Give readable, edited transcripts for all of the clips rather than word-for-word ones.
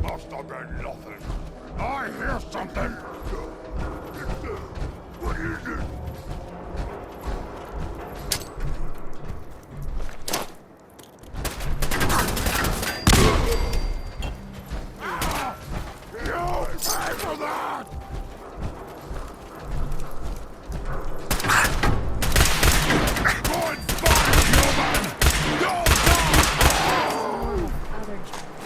must have been nothing. I hear something! What is it? You pay for that! Good fight, human! You'll die! Other journalists.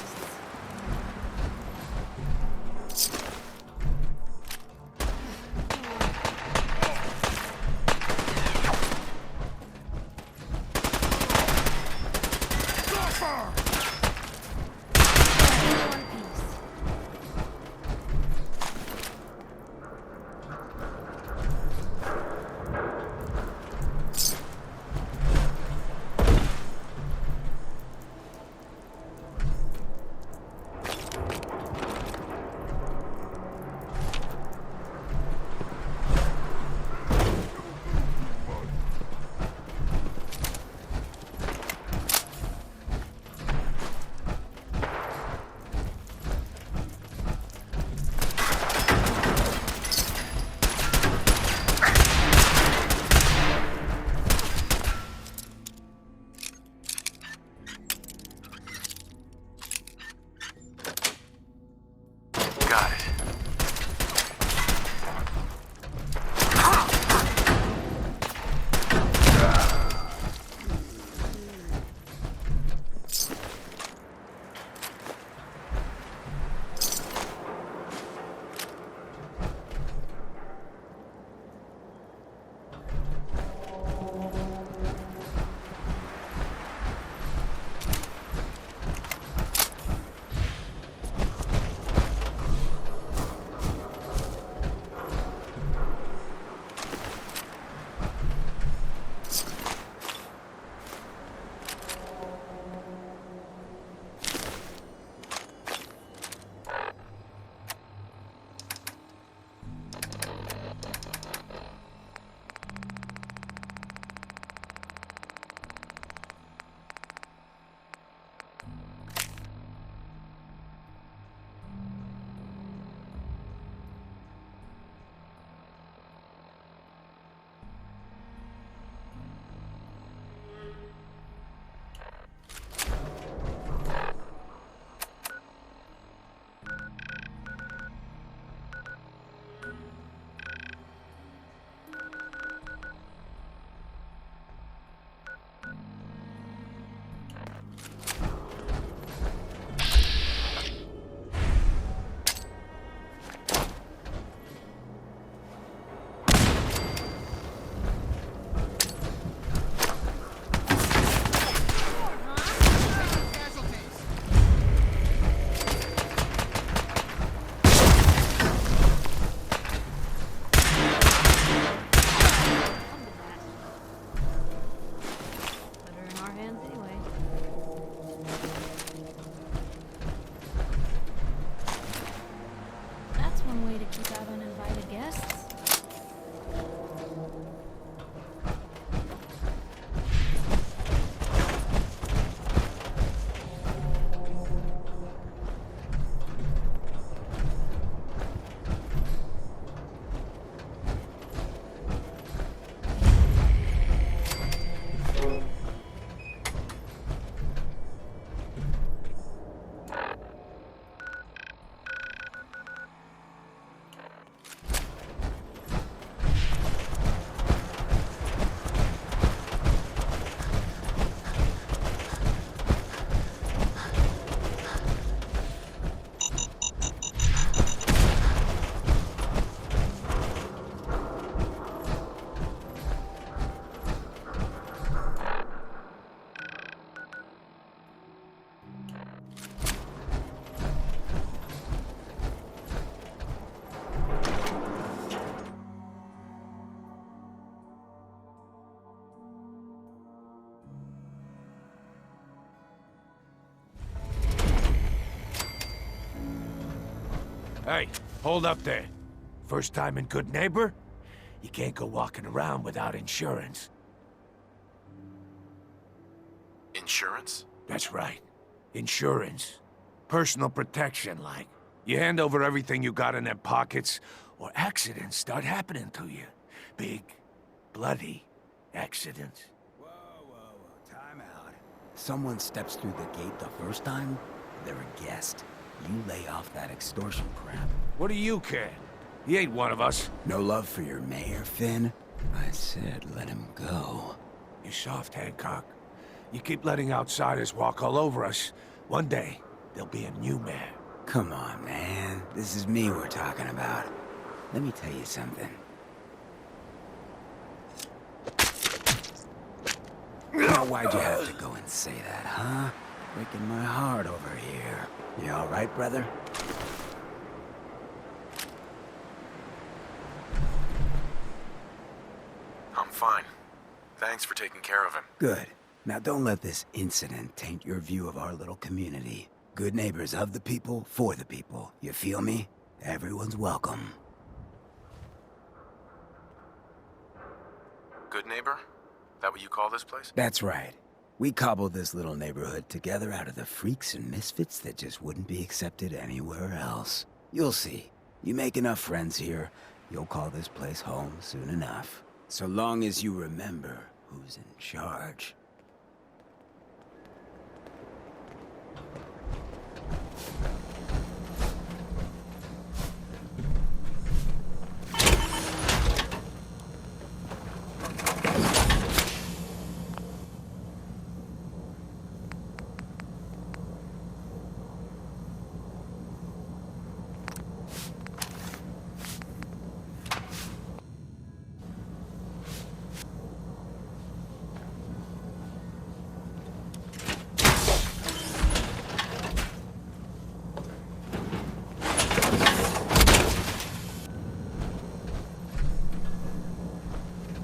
Suffer! One piece. Got it. Hey, hold up there. First time in Good Neighbor? You can't go walking around without insurance. Insurance? That's right. Insurance. Personal protection, like. You hand over everything you got in their pockets, or accidents start happening to you. Big, bloody accidents. Whoa, time out. Someone steps through the gate the first time, they're a guest. You lay off that extortion crap. What do you care? He ain't one of us. No love for your mayor, Finn? I said let him go. You soft, Hancock. You keep letting outsiders walk all over us. One day, there'll be a new mayor. Come on, man. This is me we're talking about. Let me tell you something. Now, why'd you have to go and say that, huh? Breaking my heart over here. You all right, brother? I'm fine. Thanks for taking care of him. Good. Now don't let this incident taint your view of our little community. Good neighbors of the people, for the people. You feel me? Everyone's welcome. Good neighbor? That what you call this place? That's right. We cobbled this little neighborhood together out of the freaks and misfits that just wouldn't be accepted anywhere else. You'll see. You make enough friends here, you'll call this place home soon enough. So long as you remember who's in charge.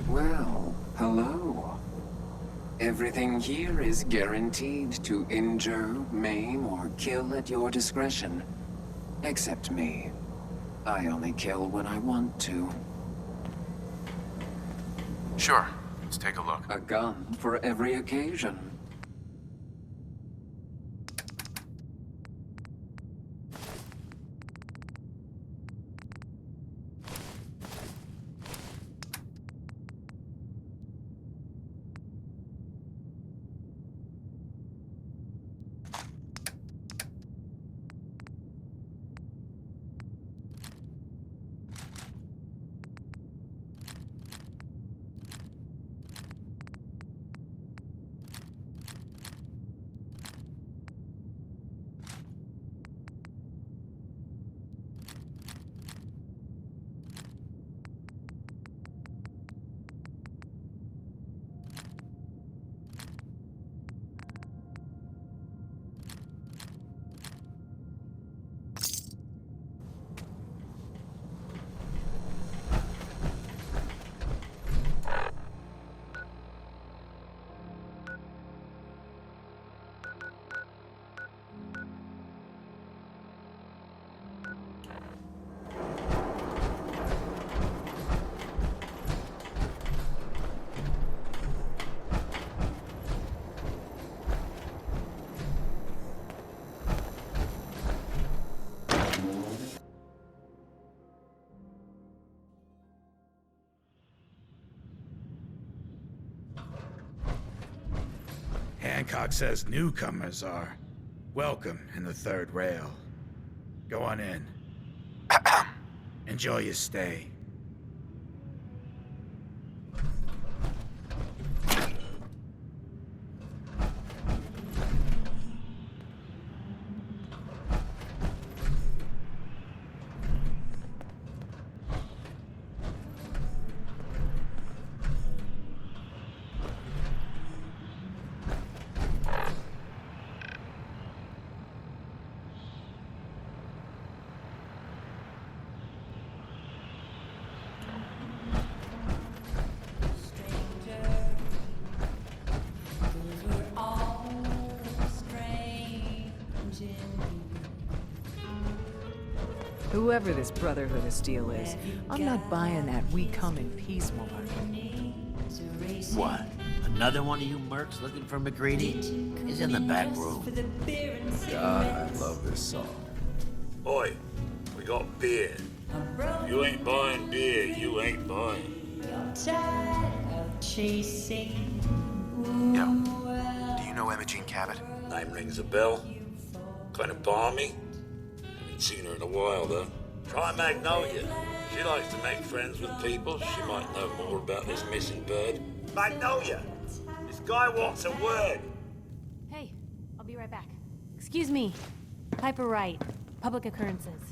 Well, hello. Everything here is guaranteed to injure, maim, or kill at your discretion. Except me. I only kill when I want to. Sure. Let's take a look. A gun for every occasion. Hancock says newcomers are welcome in the third rail. Go on in. Enjoy your stay. Whoever this Brotherhood of Steel is, I'm not buying that we come in peace malarkey. What? Another one of you mercs looking for McGrady? He's in the back room. God, I love this song. Oi, we got beer. If you ain't buying beer, you ain't buying. Yo, do you know Imogene Cabot? Name rings a bell. Kind of balmy. Haven't seen her in a while, though. Try Magnolia. She likes to make friends with people. She might know more about this missing bird. Magnolia! This guy wants a word. Hey, I'll be right back. Excuse me. Piper Wright, Public Occurrences.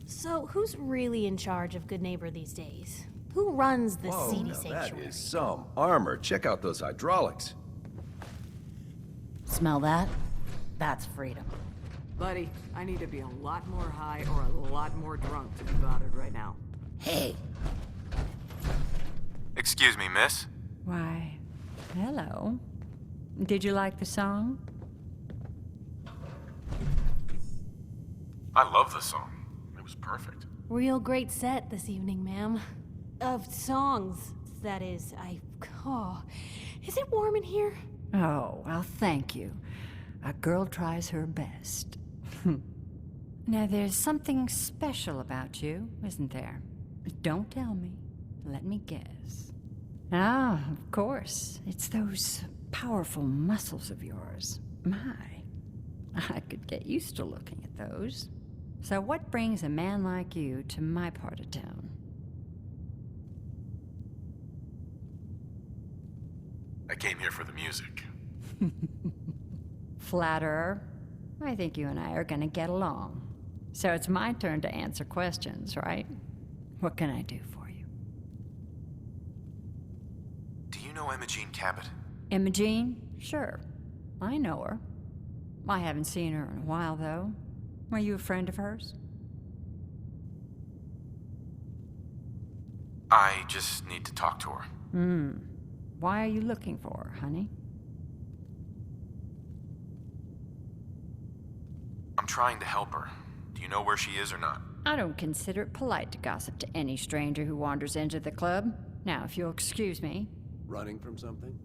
So, who's really in charge of Good Neighbor these days? Who runs this Whoa, seedy now sanctuary? that is some armor. Check out those hydraulics. Smell that? That's freedom. Buddy, I need to be a lot more high or a lot more drunk to be bothered right now. Hey. Excuse me, miss? Why, hello. Did you like the song? I love the song. It was perfect. Real great set this evening, ma'am. Of songs, that is. Oh. Is it warm in here? Oh, well, thank you. A girl tries her best. Now, there's something special about you, isn't there? Don't tell me. Let me guess. Ah, of course. It's those powerful muscles of yours. My, I could get used to looking at those. So what brings a man like you to my part of town? I came here for the music. Flatterer. I think you and I are gonna get along. So it's my turn to answer questions, right? What can I do for you? Do you know Imogene Cabot? Imogene? Sure. I know her. I haven't seen her in a while, though. Are you a friend of hers? I just need to talk to her. Why are you looking for her, honey? I'm trying to help her. Do you know where she is or not? I don't consider it polite to gossip to any stranger who wanders into the club. Now, if you'll excuse me. Running from something?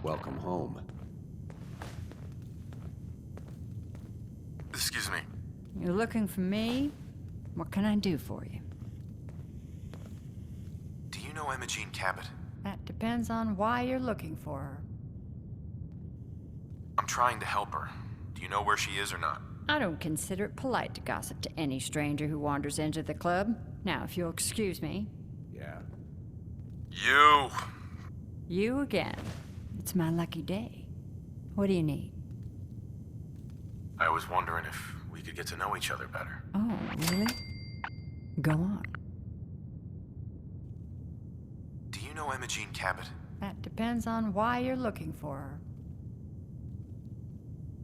Welcome home. Excuse me. You're looking for me? What can I do for you? Do you know Imogene Cabot? That depends on why you're looking for her. I'm trying to help her. Do you know where she is or not? I don't consider it polite to gossip to any stranger who wanders into the club. Now, if you'll excuse me. Yeah. You! You again. It's my lucky day. What do you need? I was wondering if we could get to know each other better. Oh, really? Go on. Do you know Imogene Cabot? That depends on why you're looking for her.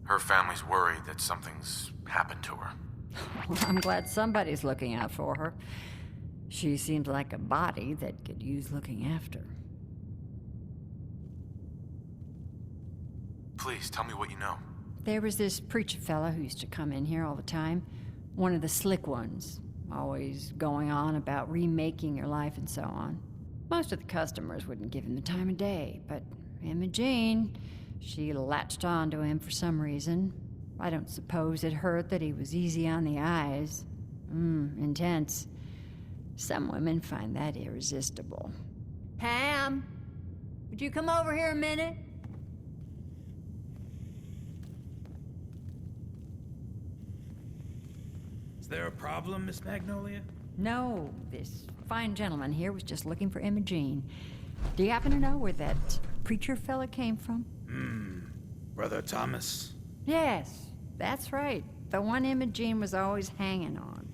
Her family's worried that something's happened to her. Well, I'm glad somebody's looking out for her. She seems like a body that could use looking after. Please, tell me what you know. There was this preacher fella who used to come in here all the time. One of the slick ones. Always going on about remaking your life and so on. Most of the customers wouldn't give him the time of day, but Imogene, she latched on to him for some reason. I don't suppose it hurt that he was easy on the eyes. Intense. Some women find that irresistible. Ham! would you come over here a minute? Is there a problem, Miss Magnolia? No, this fine gentleman here was just looking for Imogene. Do you happen to know where that preacher fella came from? Brother Thomas. Yes, that's right. The one Imogene was always hanging on.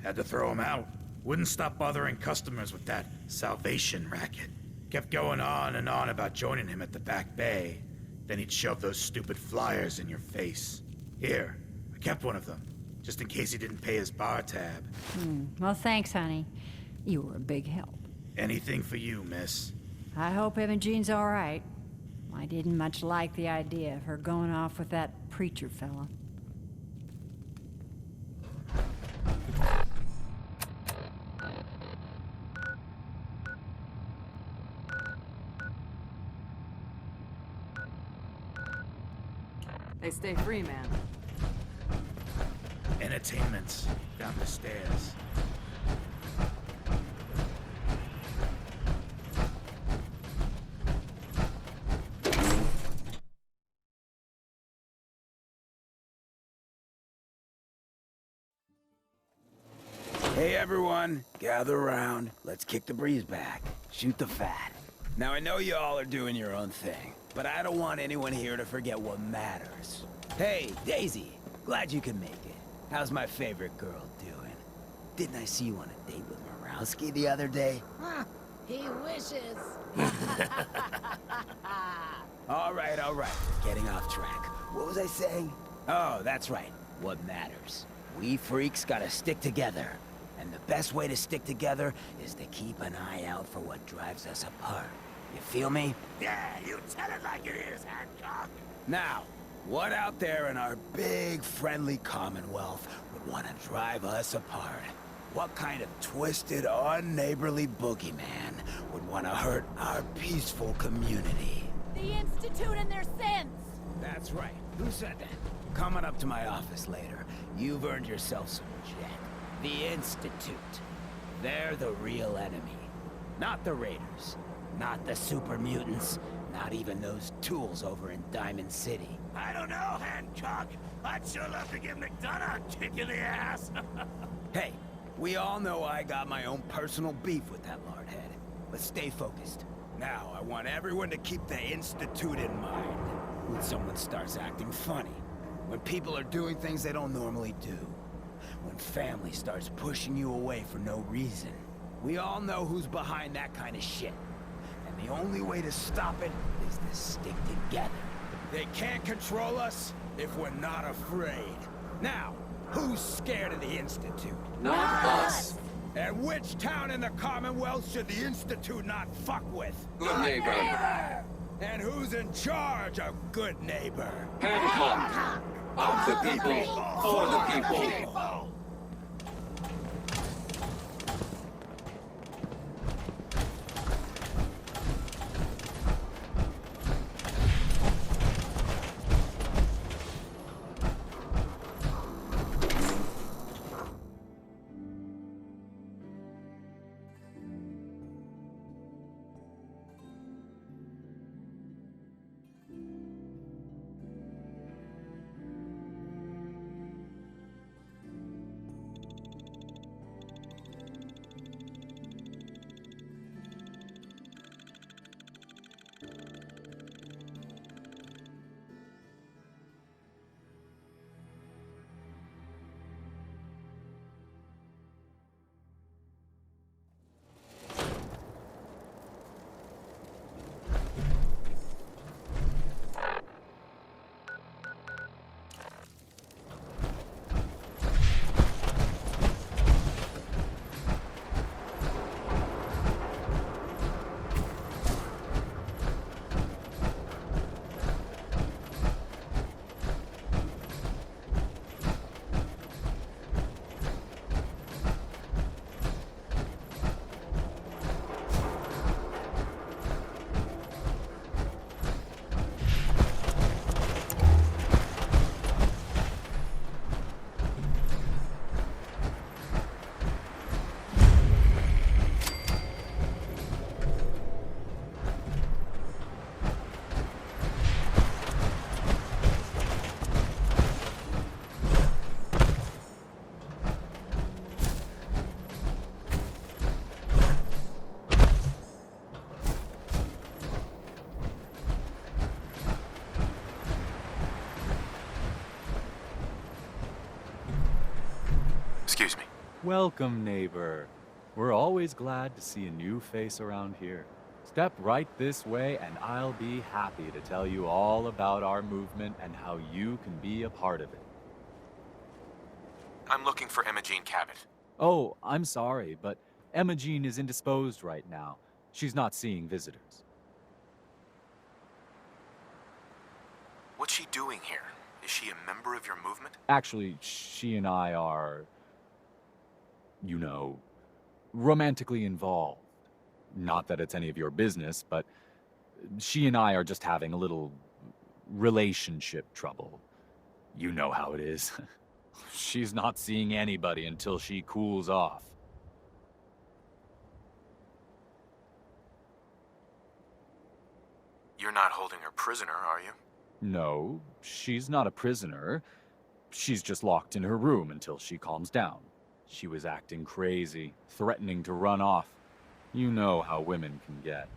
Had to throw him out. Wouldn't stop bothering customers with that salvation racket. Kept going on and on about joining him at the back bay. Then he'd shove those stupid flyers in your face. Here, I kept one of them, just in case he didn't pay his bar tab. Well, thanks, honey. You were a big help. Anything for you, miss. I hope Imogene's all right. I didn't much like the idea of her going off with that preacher fella. They stay free, man. Entertainment's down the stairs. Hey everyone, gather around. Let's kick the breeze back. Shoot the fat. Now I know you all are doing your own thing, but I don't want anyone here to forget what matters. Hey, Daisy, glad you could make it. How's my favorite girl doing? Didn't I see you on a date with Morowski the other day? He wishes. All right, getting off track. What was I saying? Oh, that's right, what matters. We freaks gotta stick together. And the best way to stick together is to keep an eye out for what drives us apart. You feel me? Yeah, you tell it like it is, Hancock. Now, what out there in our big, friendly Commonwealth would want to drive us apart? What kind of twisted, unneighborly boogeyman would want to hurt our peaceful community? The Institute and their sins. That's right. Who said that? Coming up to my office later, you've earned yourself some jet. The Institute. They're the real enemy. Not the Raiders. Not the super mutants. Not even those tools over in Diamond City. I don't know, Hancock. I'd sure love to give McDonough a kick in the ass. Hey, we all know I got my own personal beef with that lardhead. But stay focused. Now, I want everyone to keep the Institute in mind. When someone starts acting funny. When people are doing things they don't normally do. When family starts pushing you away for no reason. We all know who's behind that kind of shit. And the only way to stop it is to stick together. They can't control us if we're not afraid. Now, who's scared of the Institute? Not us. And which town in the Commonwealth should the Institute not fuck with? Good neighbor. And who's in charge of good neighbor? Hancock. Of the people, for the people. Excuse me. Welcome, neighbor. We're always glad to see a new face around here. Step right this way and I'll be happy to tell you all about our movement and how you can be a part of it. I'm looking for Emma Jean Cabot. Oh, I'm sorry, but Emma Jean is indisposed right now. She's not seeing visitors. What's she doing here? Is she a member of your movement? Actually, she and I are, you know, romantically involved. Not that it's any of your business, but she and I are just having a little relationship trouble. You know how it is. She's not seeing anybody until she cools off. You're not holding her prisoner, are you? No, she's not a prisoner. She's just locked in her room until she calms down. She was acting crazy, threatening to run off. You know how women can get.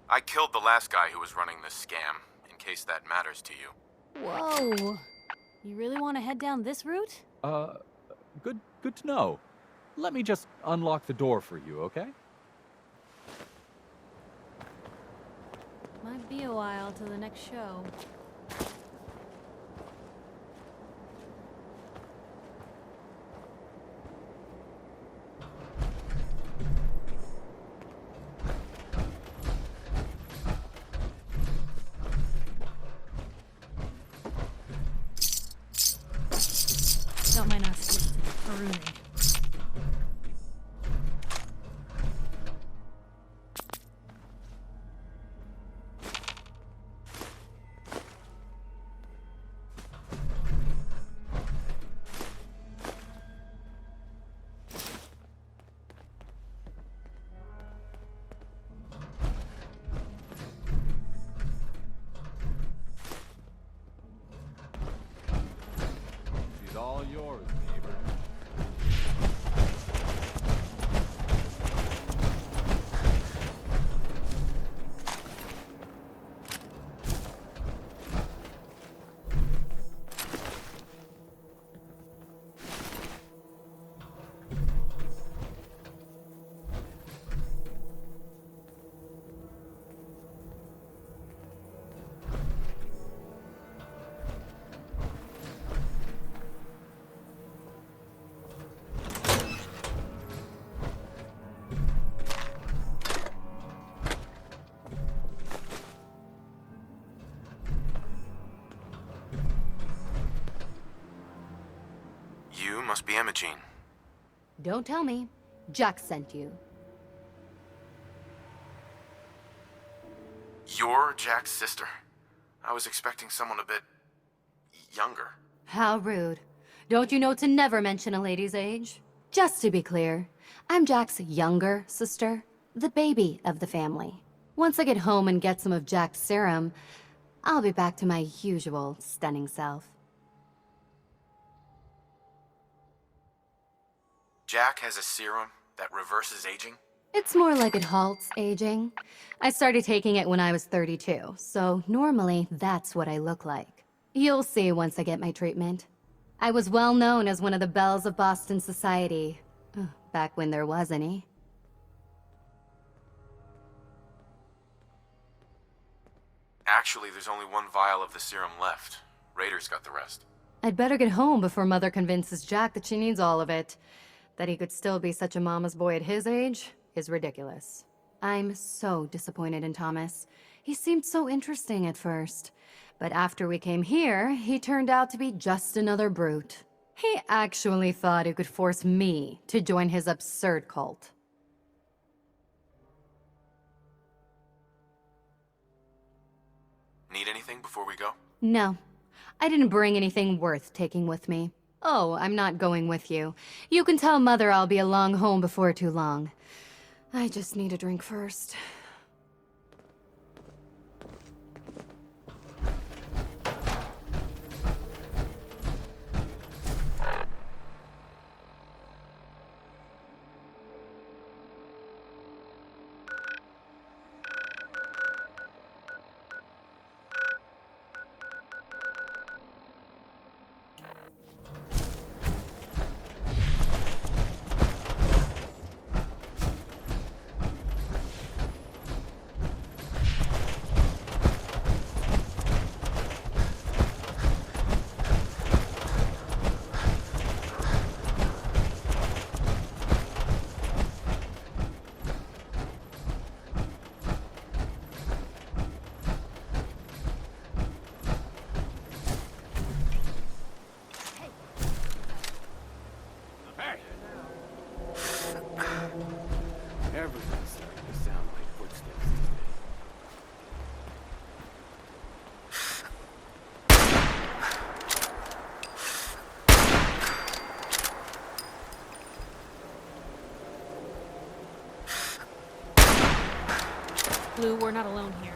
I killed the last guy who was running this scam, in case that matters to you. Whoa. You really want to head down this route? Good to know. Let me just unlock the door for you, okay? Might be a while till the next show. Don't mind us, Rooney. She's all yours, neighbor. You must be Emma Jean. Don't tell me. Jack sent you. You're Jack's sister? I was expecting someone a bit younger. How rude. Don't you know to never mention a lady's age? Just to be clear, I'm Jack's younger sister, the baby of the family. Once I get home and get some of Jack's serum, I'll be back to my usual stunning self. Jack has a serum that reverses aging? It's more like it halts aging. I started taking it when I was 32, so normally that's what I look like. You'll see once I get my treatment. I was well known as one of the belles of Boston society, back when there was any. Actually, there's only one vial of the serum left. Raiders got the rest. I'd better get home before Mother convinces Jack that she needs all of it. That he could still be such a mama's boy at his age is ridiculous. I'm so disappointed in Thomas. He seemed so interesting at first. But after we came here, he turned out to be just another brute. He actually thought he could force me to join his absurd cult. Need anything before we go? No. I didn't bring anything worth taking with me. Oh, I'm not going with you. You can tell Mother I'll be along home before too long. I just need a drink first. Blue, we're not alone here.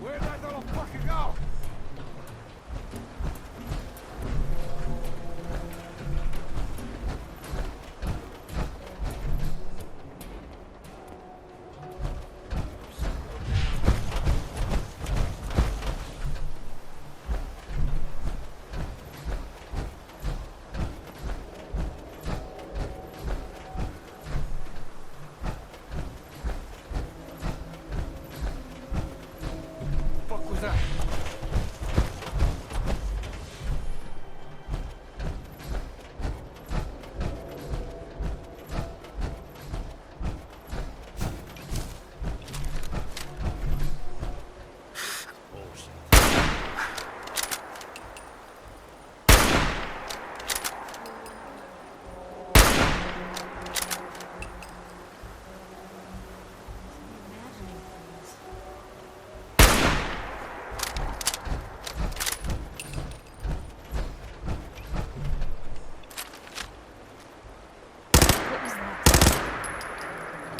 Where'd that little fucker go? Fuck was that?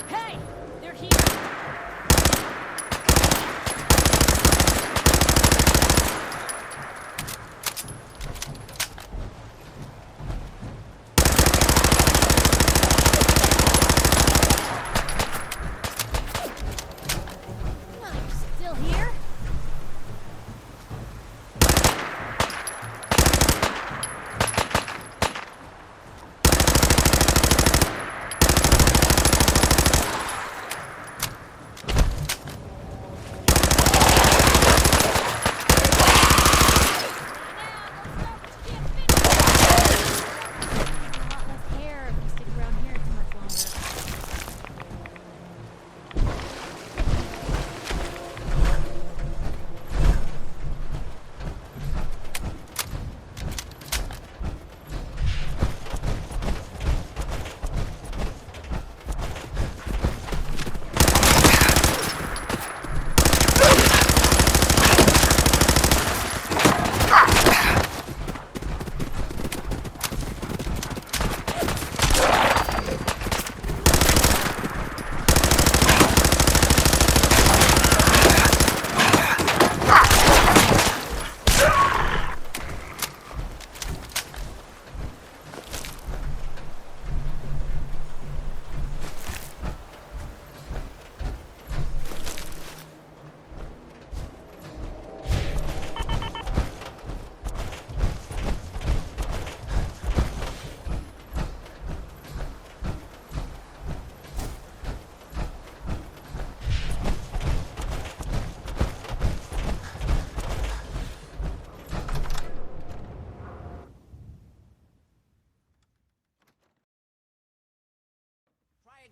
Hey! They're here! Oh, you're still here? Hair if you stick around here too much longer.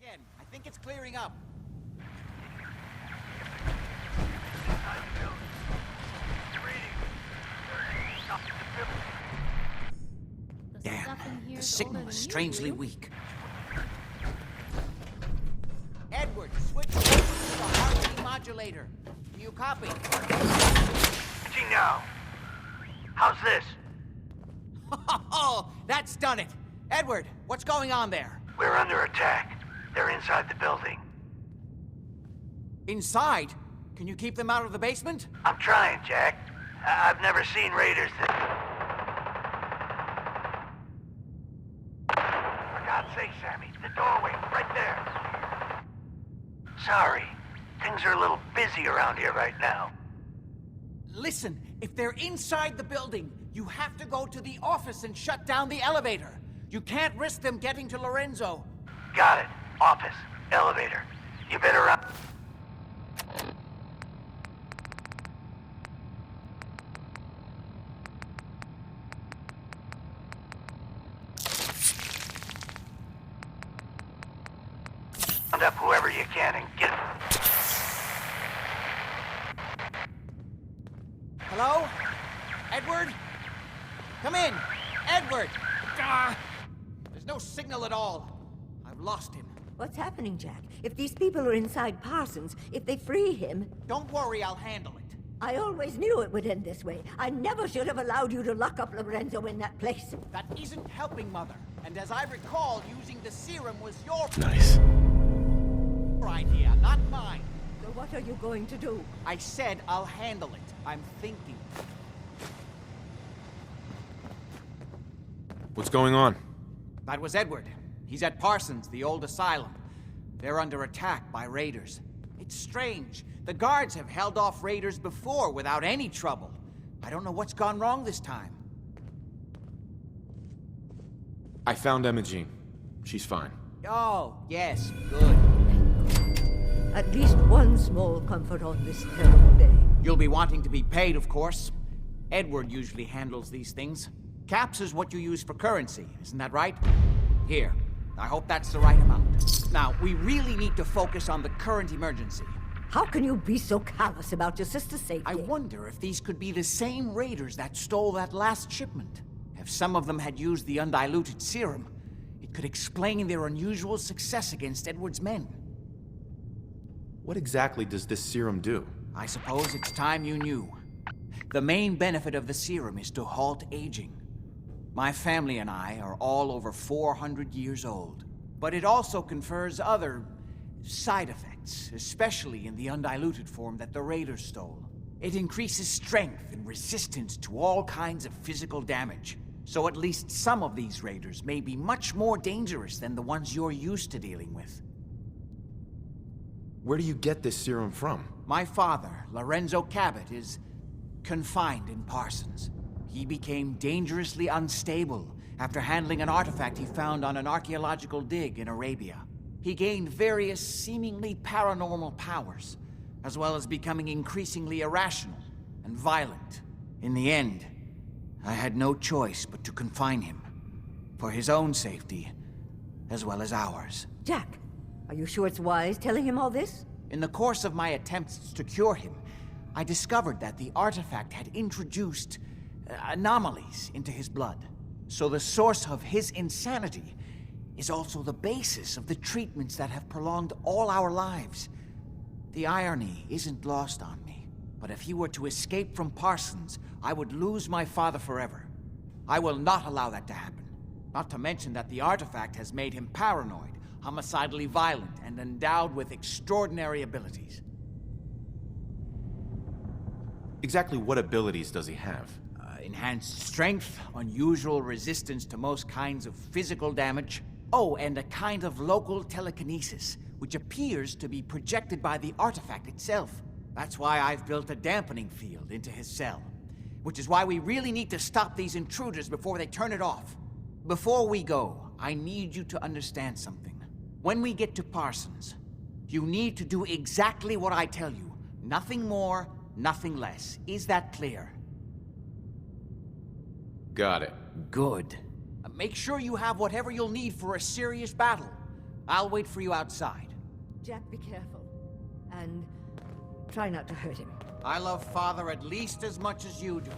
Again, I think it's clearing up. Damn, The signal is strangely weak. Edward, switch to the heartbeat modulator. Do you copy? now. How's this? Oh, that's done it. Edward, what's going on there? We're under attack. They're inside the building. Inside? Can you keep them out of the basement? I'm trying, Jack. I've never seen raiders that... For God's sake, Sammy, the doorway, right there. Sorry. Things are a little busy around here right now. Listen, if they're inside the building, you have to go to the office and shut down the elevator. You can't risk them getting to Lorenzo. Got it. Office. Elevator. You better up. Round up whoever you can and get... Hello? Edward? Come in! Edward! Ah! There's no signal at all. I've lost him. What's happening, Jack? If these people are inside Parsons, if they free him... Don't worry, I'll handle it. I always knew it would end this way. I never should have allowed you to lock up Lorenzo in that place. That isn't helping, Mother. And as I recall, using the serum was your... Nice. idea, not mine. So what are you going to do? I said I'll handle it. I'm thinking. What's going on? That was Edward. He's at Parsons, the old asylum. They're under attack by raiders. It's strange. The guards have held off raiders before without any trouble. I don't know what's gone wrong this time. I found Imogene. She's fine. Oh, yes, good. At least one small comfort on this terrible day. You'll be wanting to be paid, of course. Edward usually handles these things. Caps is what you use for currency, isn't that right? Here, I hope that's the right amount. Now, we really need to focus on the current emergency. How can you be so callous about your sister's safety? I wonder if these could be the same raiders that stole that last shipment. If some of them had used the undiluted serum, it could explain their unusual success against Edward's men. What exactly does this serum do? I suppose it's time you knew. The main benefit of the serum is to halt aging. My family and I are all over 400 years old. But it also confers other side effects, especially in the undiluted form that the raiders stole. It increases strength and resistance to all kinds of physical damage. So at least some of these raiders may be much more dangerous than the ones you're used to dealing with. Where do you get this serum from? My father, Lorenzo Cabot, is confined in Parsons. He became dangerously unstable after handling an artifact he found on an archaeological dig in Arabia. He gained various seemingly paranormal powers, as well as becoming increasingly irrational and violent. In the end, I had no choice but to confine him, for his own safety, as well as ours. Jack, are you sure it's wise telling him all this? In the course of my attempts to cure him, I discovered that the artifact had introduced anomalies into his blood. So the source of his insanity is also the basis of the treatments that have prolonged all our lives. The irony isn't lost on me, but if he were to escape from Parsons, I would lose my father forever. I will not allow that to happen. Not to mention that the artifact has made him paranoid, homicidally violent, and endowed with extraordinary abilities. Exactly what abilities does he have? Enhanced strength, unusual resistance to most kinds of physical damage. Oh, and a kind of local telekinesis, which appears to be projected by the artifact itself. That's why I've built a dampening field into his cell. Which is why we really need to stop these intruders before they turn it off. Before we go, I need you to understand something. When we get to Parsons, you need to do exactly what I tell you. Nothing more, nothing less. Is that clear? Got it. Good. Make sure you have whatever you'll need for a serious battle. I'll wait for you outside. Jack, be careful. And try not to hurt him. I love Father at least as much as you do.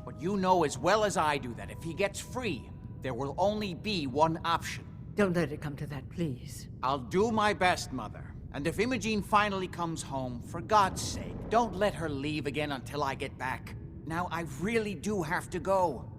But you know as well as I do that if he gets free, there will only be one option. Don't let it come to that, please. I'll do my best, Mother. And if Imogene finally comes home, for God's sake, don't let her leave again until I get back. Now, I really do have to go.